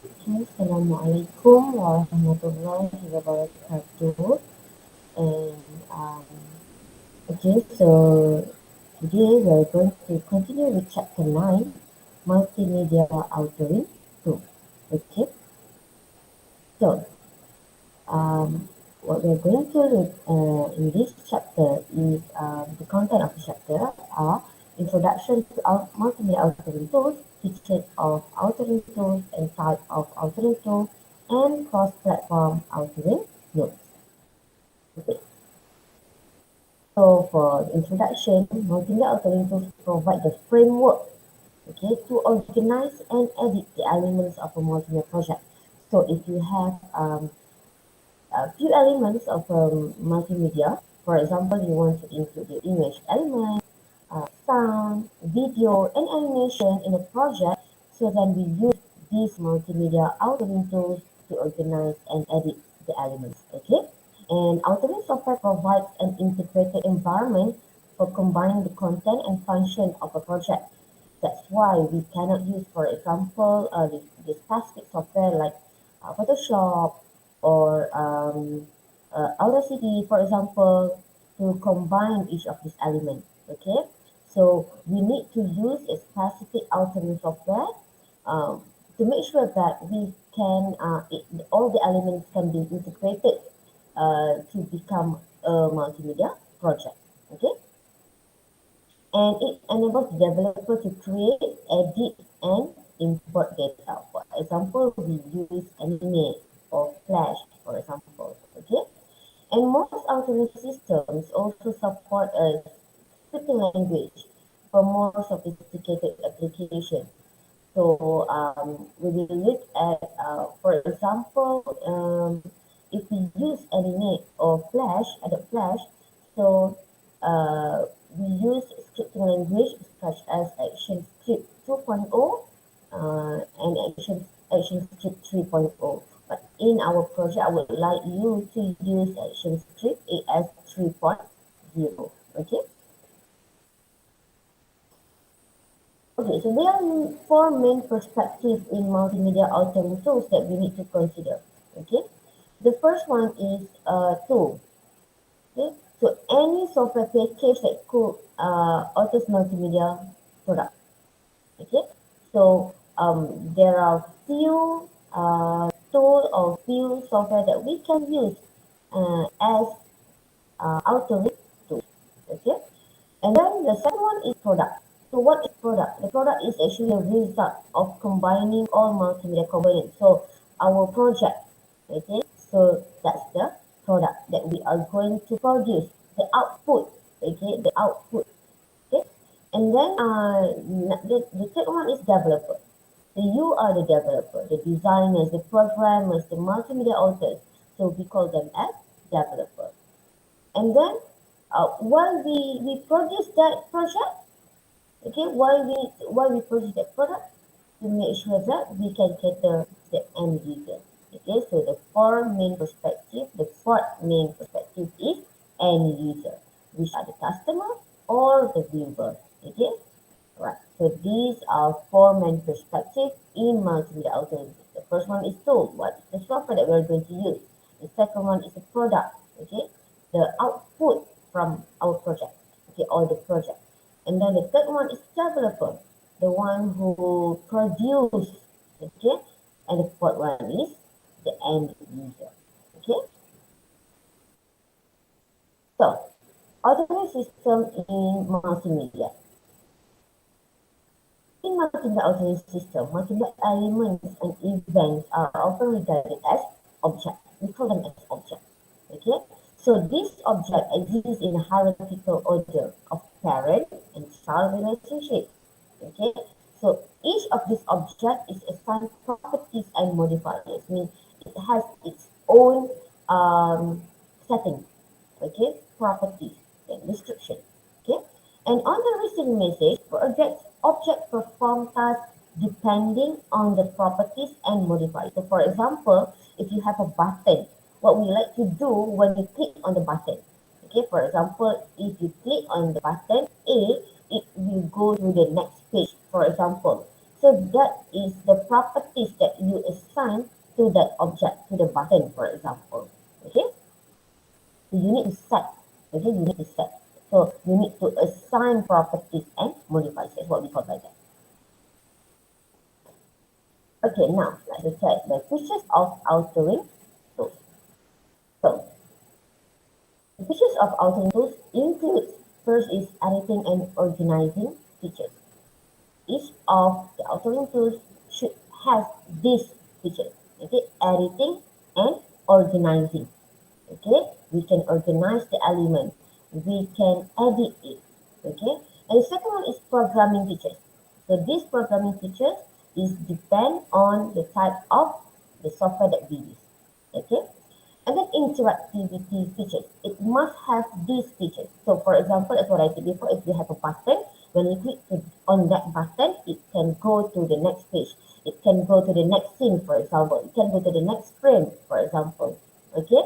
Assalamualaikum warahmatullahi wabarakatuh. And so today we are going to continue with chapter 9, Multimedia Authoring 2. Okay, so what we're going to look in this chapter is the content of the chapter are introduction to multimedia authoring tools, features of authoring tools and type of authoring tool, and cross-platform authoring notes. Okay. So for the introduction, multimedia authoring tools provide the framework, okay, to organize and edit the elements of a multimedia project. So if you have a few elements of multimedia, for example, you want to include the image element, sound, video, and animation in a project, so then we use these multimedia authoring tools to organize and edit the elements, okay? And authoring software provides an integrated environment for combining the content and function of a project. That's why we cannot use, for example, the specific software like Photoshop or Audacity, for example, to combine each of these elements. Okay, so we need to use a specific authoring software to make sure that we can all the elements can be integrated to become a multimedia project. Okay, and it enables the developer to create, edit, and import data. For example, we use Animate or Flash, for example. Okay, and most authoring systems also support a scripting language for more sophisticated applications. So we will look at, for example, if we use Animate or Flash, Adobe Flash, so we use scripting language such as ActionScript 2.0 and ActionScript 3.0. But in our project, I would like you to use ActionScript AS 3.0. Okay. Okay, so there are four main perspectives in multimedia authoring tools that we need to consider. Okay, the first one is tool. Okay, so any software package that could authors multimedia product. Okay, so there are few tool or few software that we can use as authoring tools. Okay, and then the second one is product. So what is product? The product is actually a result of combining all multimedia components. So our project, okay, so that's the product that we are going to produce, the output, okay, the output, okay. And then the third one is developer. So you are the developer, the designers, the programmers, the multimedia authors. So we call them as developer. And then while we produce that project, okay, while we produce that product, to make sure that we can cater the end user. Okay, so the fourth main perspective is end user, which are the customer or the viewer. Okay, right. So these are four main perspectives in multimedia authoring. The first one is tool, what is the software that we're going to use. The second one is the product, okay, the output from our project, okay, or the project. And then the third one is developer, the one who produce, okay, and the fourth one is the end user, okay. So, authoring system in multimedia. In multiple authoring system, multiple elements and events are often regarded as objects. We call them as objects. Okay? So this object exists in a hierarchical order of parent and child relationship. Okay? So each of these objects is assigned properties and modifiers, meaning it has its own setting, okay, properties and description. Okay, and on the receiving message, object perform tasks depending on the properties and modifiers. So, for example, if you have a button, what we like to do when you click on the button. Okay, for example, if you click on the button A, it will go to the next page, for example. So that is the properties that you assign to that object, to the button, for example. Okay, so you need to set. Okay, you need to set. So you need to assign properties and modifiers. That's what we call by that. Okay, now let's look at the features of altering tools. So the features of altering tools includes first is editing and organizing features. Each of the altering tools should have these features. Okay, editing and organizing. Okay, we can organize the element, we can edit it. Okay, and the second one is programming features. So these programming features is depend on the type of the software that we use. Okay, and then interactivity features. It must have these features. So for example, as what I said before, if you have a button, when you click on that button, it can go to the next page. It can go to the next scene, for example. It can go to the next frame, for example. Okay?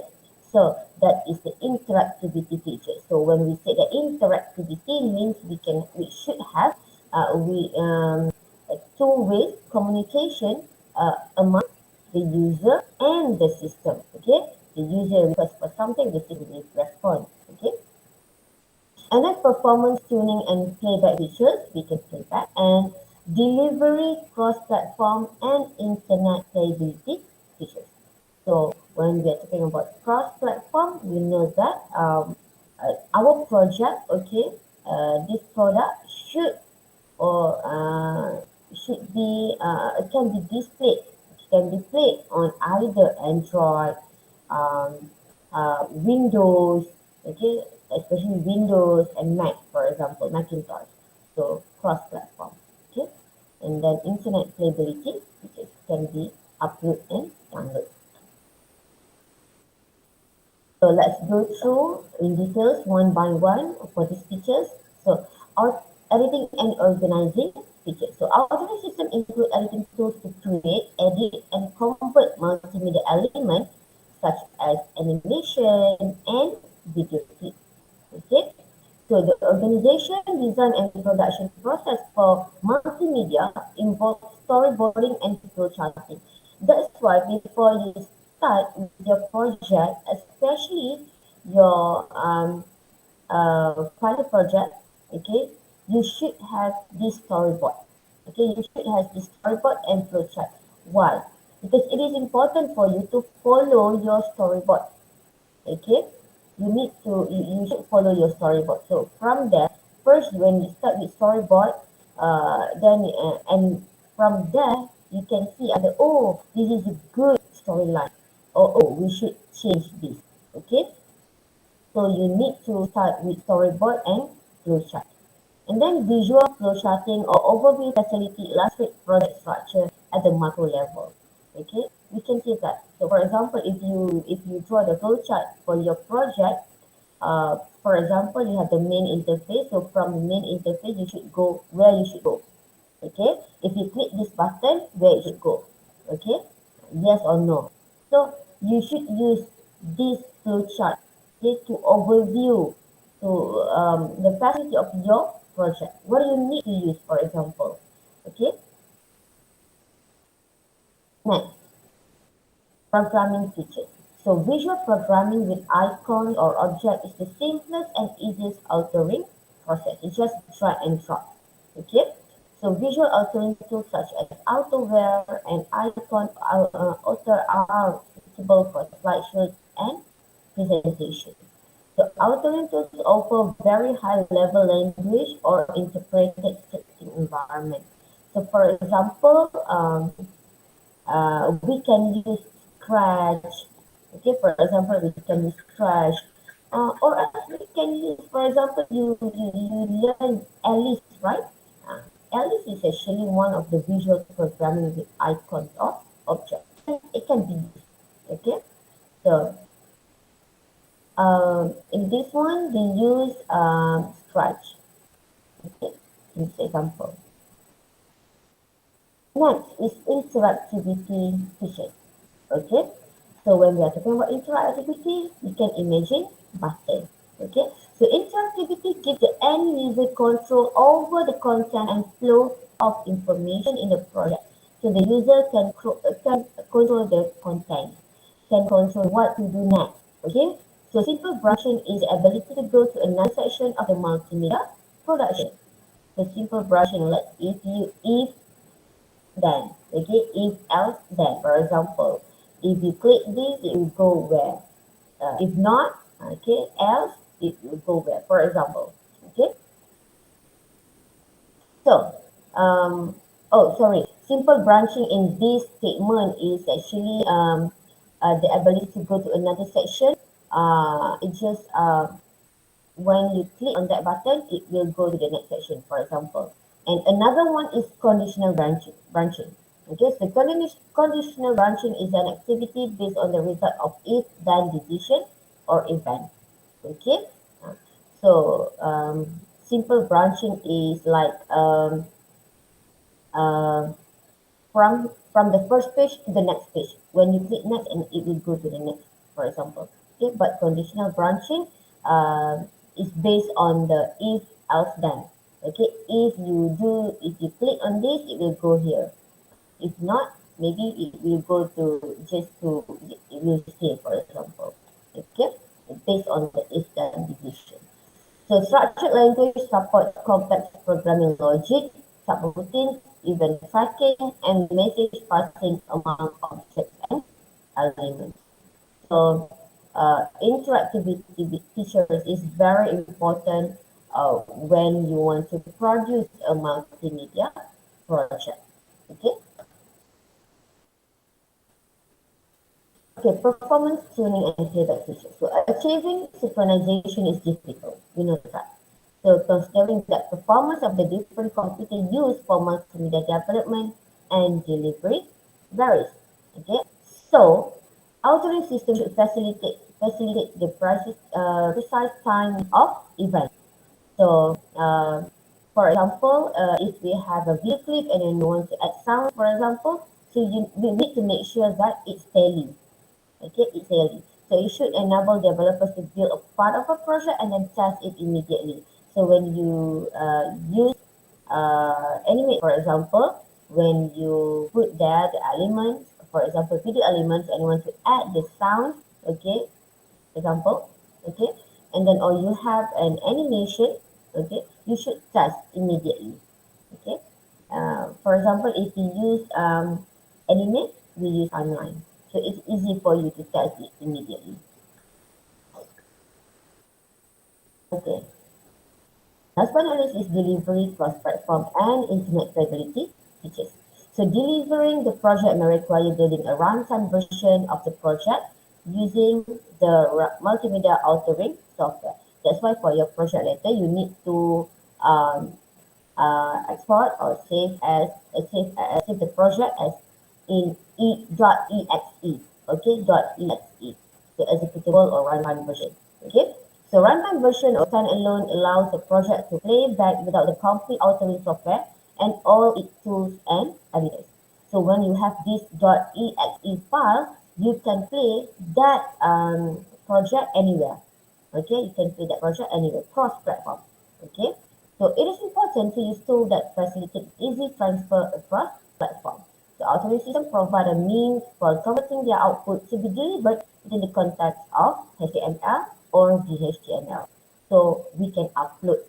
So that is the interactivity feature. So when we say that interactivity means we should have we a two-way communication among the user and the system. Okay, the user requests for something, the system will respond. Okay, and then performance tuning and playback features, we can play back, and delivery, cross-platform, and internet playability features. So when we are talking about cross-platform, we know that our project, okay, this product should be can be displayed, can be played on either Android, um, Windows, okay, especially Windows and Mac, for example, Macintosh. So cross-platform, okay, and then internet playability, which is, can be upload and download. So let's go through in details one by one for these features. So our editing and organizing features. So our automation system include editing tools to create, edit, and convert multimedia elements such as animation and video clips. Okay. So the organization, design, and production process for multimedia involves storyboarding and flow charting. That's why before you start with your project, especially your pilot project, okay, you should have this storyboard. Okay, you should have this storyboard and flow chart. Why? Because it is important for you to follow your storyboard. Okay, you should follow your storyboard. So from there, first when you start with storyboard, then and from there you can see other, oh, this is a good storyline, or oh, we should change this. Okay, so you need to start with storyboard and flowchart. And then visual flowcharting or overview facility illustrate project structure at the macro level. Okay, we can see that. So for example, if you draw the flowchart for your project, for example, you have the main interface. So from the main interface, you should go where you should go. Okay, if you click this button, where it should go. Okay, yes or no. So you should use this flowchart, okay, to overview to the facility of your project. What do you need to use, for example? Okay, next, programming features. So visual programming with icons or object is the simplest and easiest altering process. It's just drag and drop. Okay. So visual altering tools such as AutoWare and Icon Author are suitable for slideshows and presentation. So altering tools offer very high level language or interpreted scripting environment. So for example, we can use Scratch. Okay, for example, we can use Scratch. Or else we can use, for example, you learn Alice, right? Uh, Alice is actually one of the visual programming with icons or objects. It can be used. Okay, so in this one, we use Scratch. Okay, in this example. Next is interactivity features. Okay, so when we are talking about interactivity, you can imagine button. Okay, so interactivity gives the end user control over the content and flow of information in the project. So the user can control the content, can control what to do next. Okay, so simple branching is the ability to go to another section of the multimedia production. So simple branching, like if then, okay, if else then. For example, if you click this, it will go where? If not, okay, else it will go where? For example, okay. So, sorry. Simple branching in this statement is actually the ability to go to another section. It just when you click on that button, it will go to the next section, for example. And another one is conditional branching. Okay, so conditional branching is an activity based on the result of if-then decision or event. Okay, Uh, so simple branching is like uh, from the first page to the next page. When you click next, and it will go to the next, for example. Okay, but conditional branching is based on the if else then. Okay, if you click on this, it will go here. If not, maybe it will go to it will stay, for example. Okay, based on the if then decision. So structured language supports complex programming logic, subroutines, event tracking, and message passing among objects and elements. So interactivity features is very important when you want to produce a multimedia project. Okay. Okay, performance tuning and playback features. So achieving synchronization is difficult. We know that. So considering that performance of the different computer used for multimedia development and delivery varies. Okay, so authoring system should facilitate the precise time of event. So for example, if we have a video clip and then you want to add sound, for example, so you need to make sure that it's tally. Okay, it's daily. So you should enable developers to build a part of a project and then test it immediately. So when you use animate, for example, when you put there the elements, for example, video elements, and you want to add the sound, okay, example, okay, and then or you have an animation, okay, you should test immediately, okay. For example, if you use animate, we use online. So it's easy for you to test it immediately. Okay. Last but not least is delivery cross-platform and internet stability features. So delivering the project may require building a runtime version of the project using the multimedia authoring software. That's why for your project later, you need to um, export or save the project as in .exe. Okay, .exe. So executable or runtime version. Okay. So runtime version or standalone allows the project to play back without the complete authoring software and all its tools and editors. So when you have this .exe file, you can play that project anywhere. Okay, you can play that project anywhere, cross-platform. Okay, so it is important to use tools that facilitate easy transfer across platforms. The authoring system provide a means for converting their output to be delivered within the context of HTML or GHTML. So we can upload.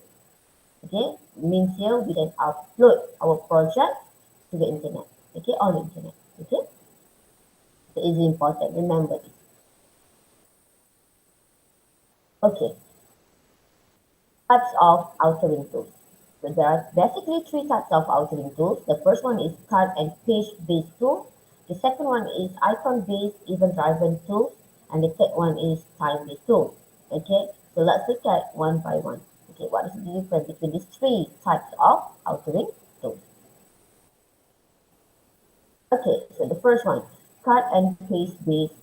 Okay, means here we can upload our project to the internet. Okay, on the internet. Okay, so it's important. Remember this. Okay, types of authoring tools. So there are basically three types of authoring tools. The first one is cut and paste based tool. The second one is icon based event driven tool. And the third one is time based tool. Okay, so let's look at one by one. Okay, what is the difference between these three types of authoring tools? Okay, so the first one, cut and paste based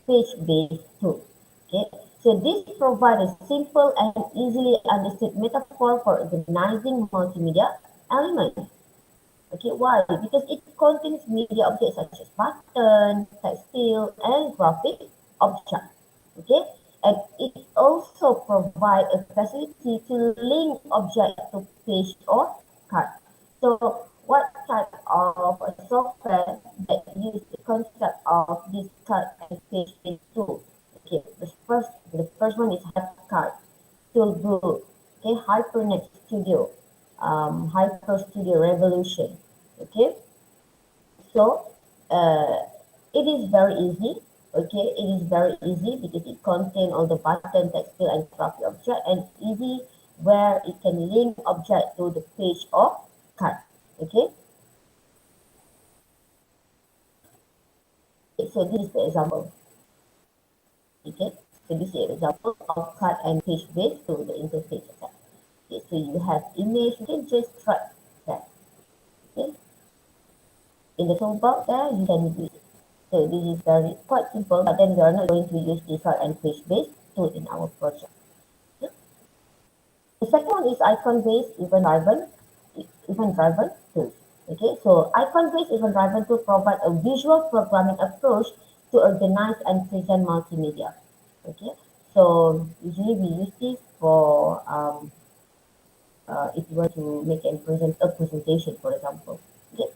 page based tool. Okay, so this provides a simple and easily understood metaphor for organizing multimedia elements. Okay, why? Because it contains media objects such as button, textile, and graphic objects. Okay, and it also provides a facility to link object to page or card. So what type of a software that use the concept of this card and page based tool? Okay, the first one is HyperCard, Toolbook, okay, HyperNet Studio, Hyper Studio Revolution. Okay, so it is very easy. Okay, it is very easy because it contains all the button, textile, and graphic object, and easy where it can link object to the page or card. Okay, so this is the example. Okay, so this is an example of card and page based to the interface. Okay, so you have image, you can just drag that. Okay, in the toolbar there, you can use it. So this is very quite simple, but then we are not going to use this card and page based tool in our project. Okay. The second one is icon-based event-driven tools. Okay, so icon-based event-driven tool provide a visual programming approach to organize and present multimedia. Okay, so usually we use this for if you want to make a presentation, for example. Okay,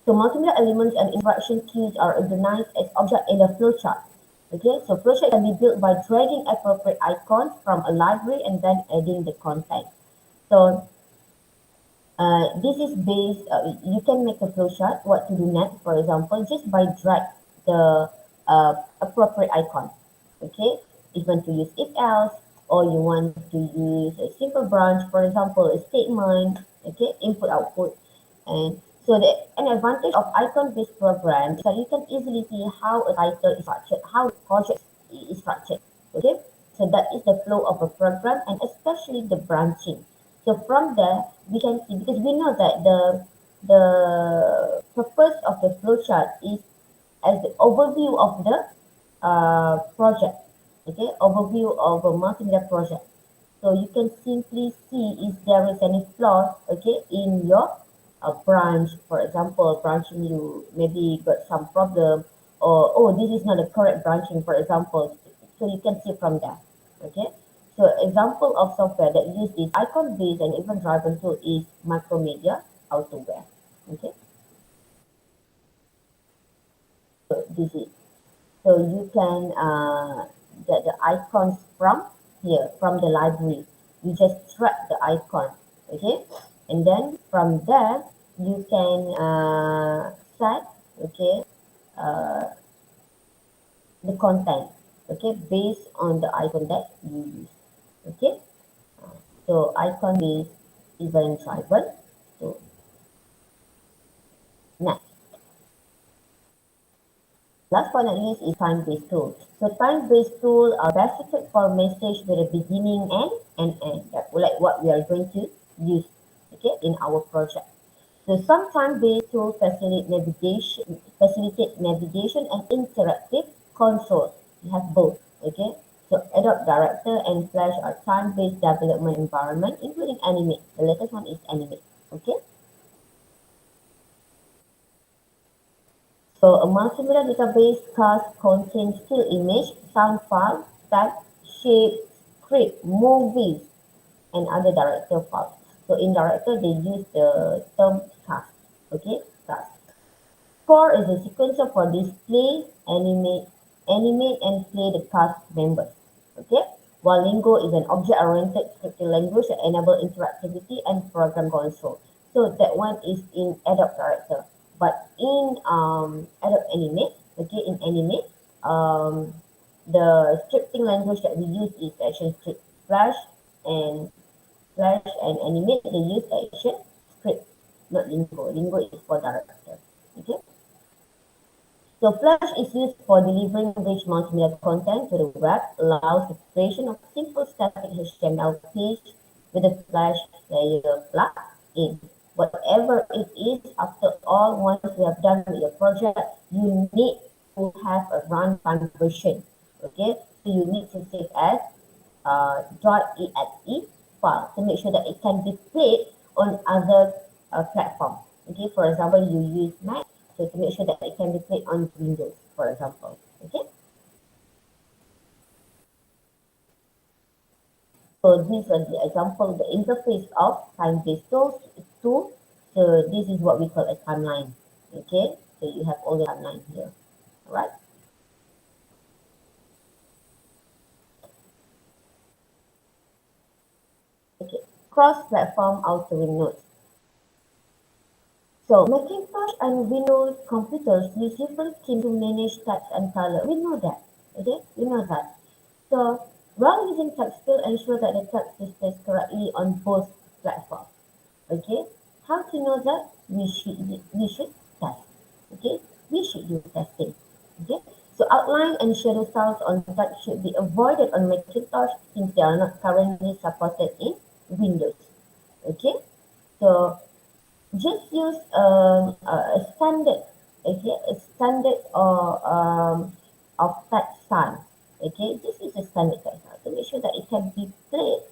so multimedia elements and interaction keys are organized as object in a flowchart. Okay, so flowchart can be built by dragging appropriate icons from a library and then adding the content. So this is based, you can make a flowchart, what to do next, for example, just by drag the appropriate icon. Okay, if you want to use if else, or you want to use a simple branch, for example, a statement, okay, input output. And so an advantage of icon-based program is that you can easily see how a title is structured, how a project is structured. Okay, so that is the flow of a program and especially the branching. So from there, we can see because we know that the purpose of the flowchart is as the overview of the project. Okay, overview of a multimedia project. So you can simply see if there is any flaws, okay, in your branch. For example, branching you maybe got some problem, or oh, this is not the correct branching, for example. So you can see from there. Okay. So example of software that use this icon-based and event-driven tool is Micromedia Autoware. Okay. So this is so you can get the icons from here, from the library. You just drag the icon, okay? And then from there, you can set, okay, uh, the content, okay, based on the icon that you use, okay? So icon based event driven. So next. Last but not least is time-based tools. So time-based tools are best suited for message with a beginning and an end. That like what we are going to use, okay, in our project. So some time-based tools facilitate navigation and interactive console. You have both, okay. So Adobe Director and Flash are time-based development environment, including Animate. The latest one is Animate, okay. So a multimedia database cast contains still image, sound file, text, shape, script, movies, and other director files. So in director, they use the term cast. Okay, cast. Core is a sequencer for display, animate, and play the cast members. Okay, while Lingo is an object-oriented scripting language that enables interactivity and program control. So that one is in Adobe Director, but in Adobe Animate, okay, in Animate, the scripting language that we use is Action Script. And Flash and Animate they use Action Script, not Lingo. Lingo is for director. Okay. So Flash is used for delivering rich multimedia content to the web, allows the creation of simple static HTML page with a Flash layer plug in. Whatever it is, after all, once you have done with your project, you need to have a runtime version. Okay, so you need to save as .exe file to make sure that it can be played on other platforms. Okay, for example, you use Mac, so to make sure that it can be played on Windows, for example. Okay. So these are the example, the interface of time-based tools. Tool. So this is what we call a timeline. Okay, so you have all the timeline here. All right. Okay. Cross-platform authoring notes. So Macintosh and Windows computers use different schemes to manage text and color. We know that. Okay, we know that. So while using text fill, ensure that the text displays correctly on both platforms. Okay, how to know that? We should test. Okay, we should do testing. Okay, so outline and shadow styles on text should be avoided on Macintosh since they are not currently supported in Windows. Okay, so just use a standard, okay, a standard or of text style. Okay, this is a standard text style to make sure that it can be played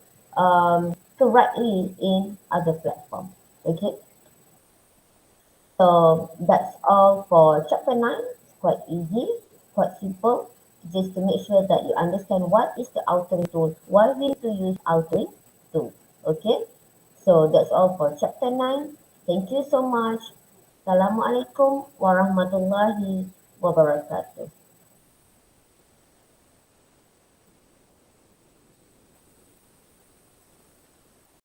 correctly in other platforms. Okay, so that's all for chapter 9. It's quite easy, quite simple. Just to make sure that you understand what is the authoring tool, why we need to use authoring tool. Okay, so that's all for chapter 9. Thank you so much. Assalamualaikum warahmatullahi wabarakatuh.